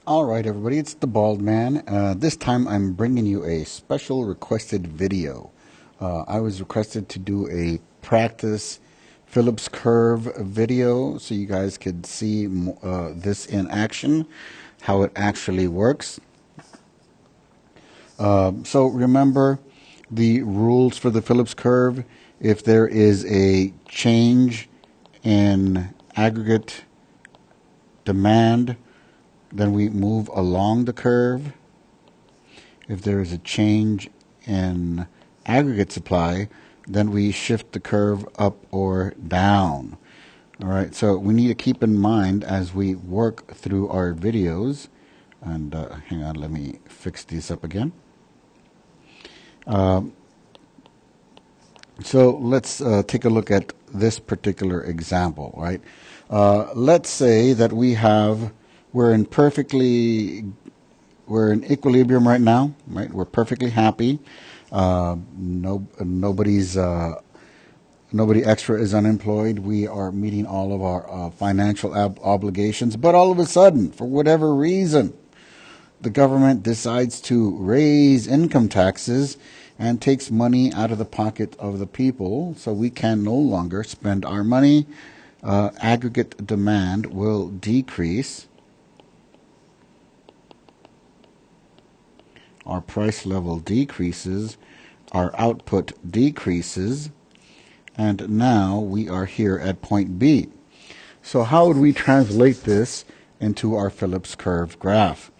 All right, everybody, it's the Bald Man. This time I'm bringing you a special requested video. I was requested to do a practice Phillips curve video so you guys could see this in action, how it actually works. So remember the rules for the Phillips curve. If there is a change in aggregate demand, then we move along the curve. If there is a change in aggregate supply, then we shift the curve up or down. All right, so we need to keep in mind as we work through our videos, and hang on, let me fix these up again. So let's take a look at this particular example, right? Let's say that we're in equilibrium right now, right? We're perfectly happy. Nobody extra is unemployed. We are meeting all of our financial obligations, but all of a sudden, for whatever reason, the government decides to raise income taxes and takes money out of the pocket of the people, so we can no longer spend our money. Aggregate demand will decrease. Our price level decreases. Our output decreases. And now we are here at point B. So how would we translate this into our Phillips curve graph?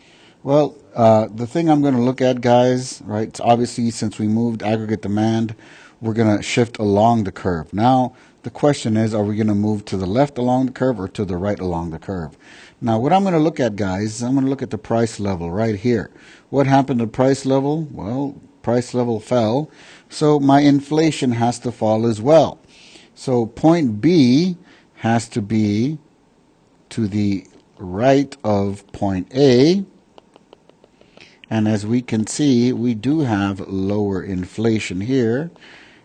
Well, the thing I'm going to look at, guys, right, it's obviously since we moved aggregate demand, we're going to shift along the curve. Now, the question is, are we going to move to the left along the curve or to the right along the curve? Now, what I'm going to look at, guys, is I'm going to look at the price level right here. What happened to price level? Well, price level fell, so my inflation has to fall as well. So point B has to be to the right of point A. And as we can see, we do have lower inflation here,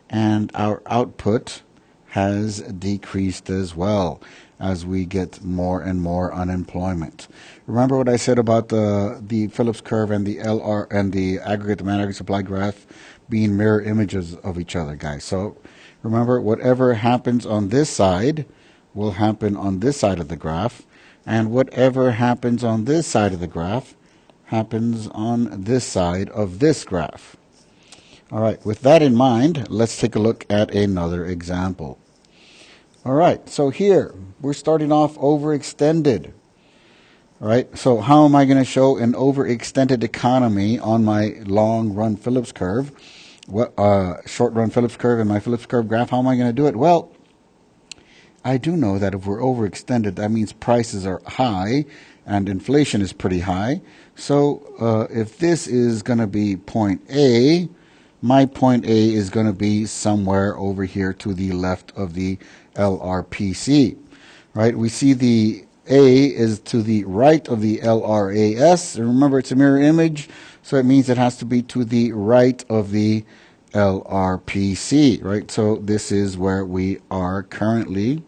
and our output has decreased as well as we get more and more unemployment. Remember what I said about the Phillips curve and the LR and the aggregate demand aggregate supply graph being mirror images of each other, guys. So remember, whatever happens on this side will happen on this side of the graph, and whatever happens on this side of the graph happens on this side of this graph. All right, with that in mind, let's take a look at another example. All right, so here we're starting off overextended. All right, so how am I going to show an overextended economy on my long run Phillips curve? Short run Phillips curve and my Phillips curve graph, how am I going to do it? Well, I do know that if we're overextended, that means prices are high and inflation is pretty high. So if this is going to be point A, my point A is going to be somewhere over here to the left of the LRPC, right? We see the A is to the right of the LRAS. And remember, it's a mirror image, so it means it has to be to the right of the LRPC, right? So this is where we are currently.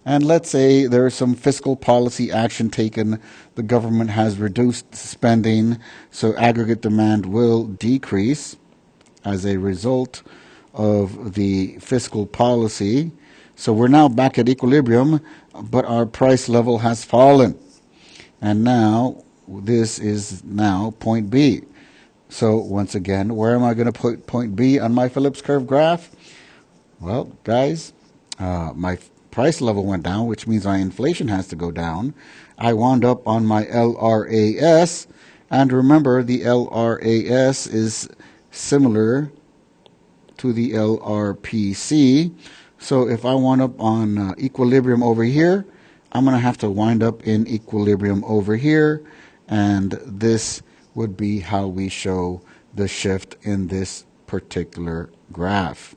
And let's say there is some fiscal policy action taken. The government has reduced spending, so aggregate demand will decrease as a result of the fiscal policy. So we're now back at equilibrium, but our price level has fallen. And now this is now point B. So once again, where am I going to put point B on my Phillips curve graph? Well, guys, my price level went down, which means my inflation has to go down. I wound up on my LRAS, and remember the LRAS is similar to the LRPC. So if I wound up on equilibrium over here, I'm going to have to wind up in equilibrium over here, and this would be how we show the shift in this particular graph.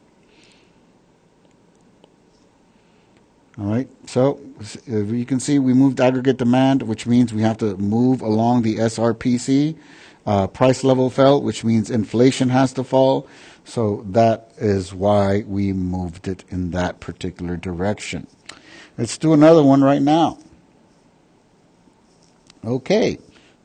All right, so you can see we moved aggregate demand, which means we have to move along the SRPC. Price level fell, which means inflation has to fall. So that is why we moved it in that particular direction. Let's do another one right now. Okay,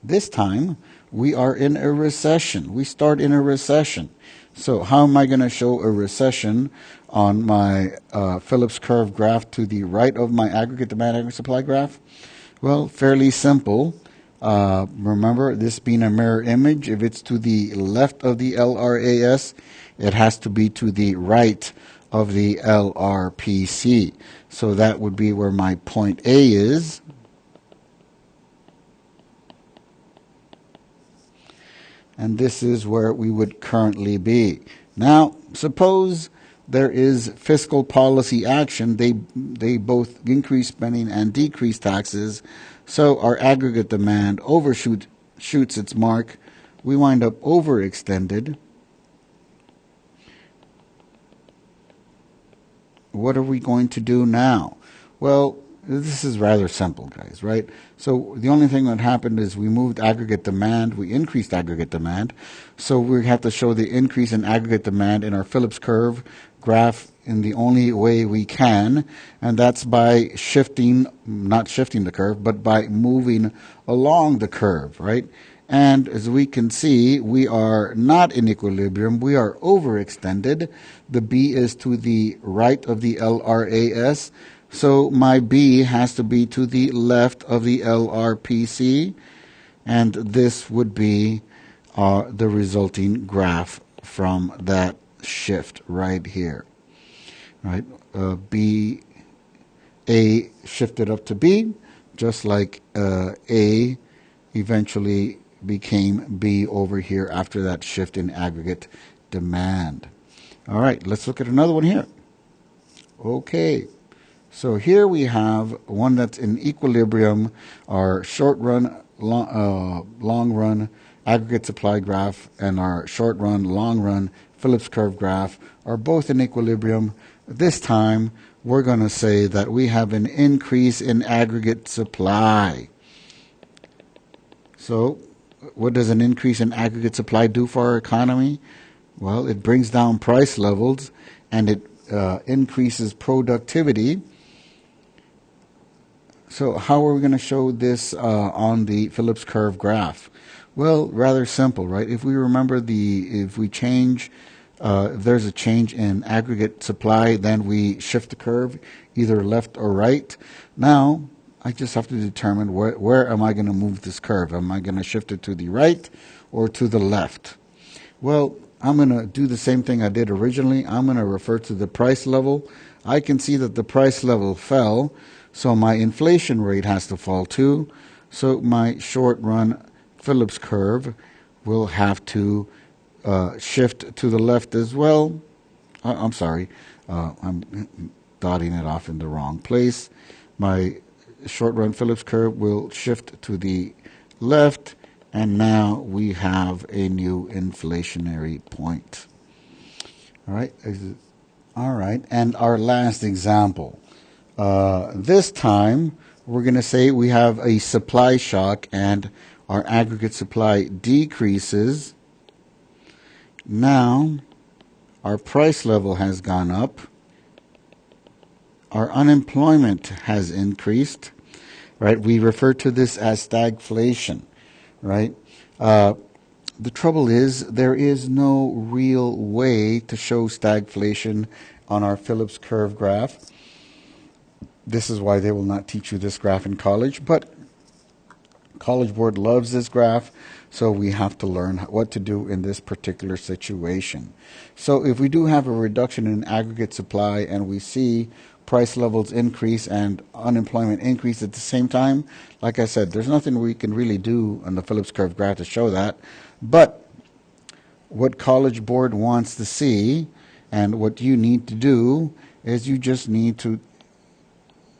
this time we are in a recession. We start in a recession. So how am I going to show a recession on my Phillips curve graph to the right of my aggregate demand aggregate supply graph? Well, fairly simple. Remember, this being a mirror image, if it's to the left of the LRAS, it has to be to the right of the LRPC. So that would be where my point A is. And this is where we would currently be. Now, suppose there is fiscal policy action. They both increase spending and decrease taxes. So our aggregate demand shoots its mark. We wind up overextended. What are we going to do now? Well, this is rather simple, guys, right? So the only thing that happened is we moved aggregate demand, we increased aggregate demand. So we have to show the increase in aggregate demand in our Phillips curve graph in the only way we can, and that's by not shifting the curve, but by moving along the curve, right? And as we can see, we are not in equilibrium. We are overextended. The B is to the right of the LRAS. So my B has to be to the left of the LRPC, and this would be the resulting graph from that shift right here. Right, A shifted up to B, just like A eventually became B over here after that shift in aggregate demand. All right, let's look at another one here. Okay. So here we have one that's in equilibrium. Our short run, long run aggregate supply graph and our short run, long run Phillips curve graph are both in equilibrium. This time we're going to say that we have an increase in aggregate supply. So what does an increase in aggregate supply do for our economy? Well, it brings down price levels and it increases productivity. So how are we going to show this on the Phillips curve graph? Well, rather simple, right? If we remember if there's a change in aggregate supply, then we shift the curve either left or right. Now, I just have to determine where am I going to move this curve? Am I going to shift it to the right or to the left? Well, I'm going to do the same thing I did originally. I'm going to refer to the price level. I can see that the price level fell. So my inflation rate has to fall too. So my short run Phillips curve will have to shift to the left as well. I'm sorry, I'm dotting it off in the wrong place. My short run Phillips curve will shift to the left, and now we have a new inflationary point. All right, and our last example. This time, we're going to say we have a supply shock and our aggregate supply decreases. Now, our price level has gone up. Our unemployment has increased. Right? We refer to this as stagflation. Right? The trouble is there is no real way to show stagflation on our Phillips curve graph. This is why they will not teach you this graph in college, but College Board loves this graph, so we have to learn what to do in this particular situation. So if we do have a reduction in aggregate supply and we see price levels increase and unemployment increase at the same time, like I said, there's nothing we can really do on the Phillips curve graph to show that. But what College Board wants to see and what you need to do is you just need to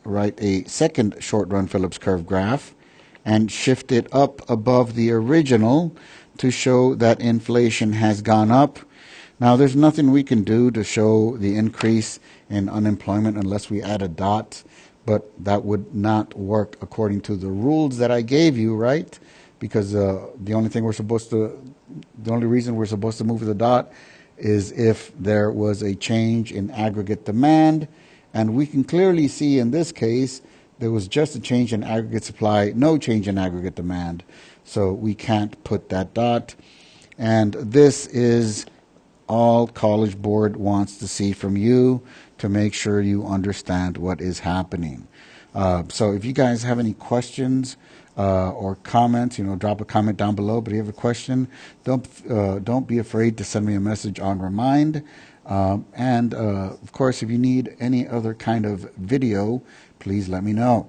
write a second short run Phillips curve graph and shift it up above the original to show that inflation has gone up. Now there's nothing we can do to show the increase in unemployment unless we add a dot, but that would not work according to the rules that I gave you, right? Because the only reason we're supposed to move the dot is if there was a change in aggregate demand. And we can clearly see in this case There was just a change in aggregate supply, no change in aggregate demand. So we can't put that dot. And this is all College Board wants to see from you to make sure you understand what is happening. So if you guys have any questions or comments, drop a comment down below. But if you have a question, don't be afraid to send me a message on Remind. And of course, if you need any other kind of video, please let me know.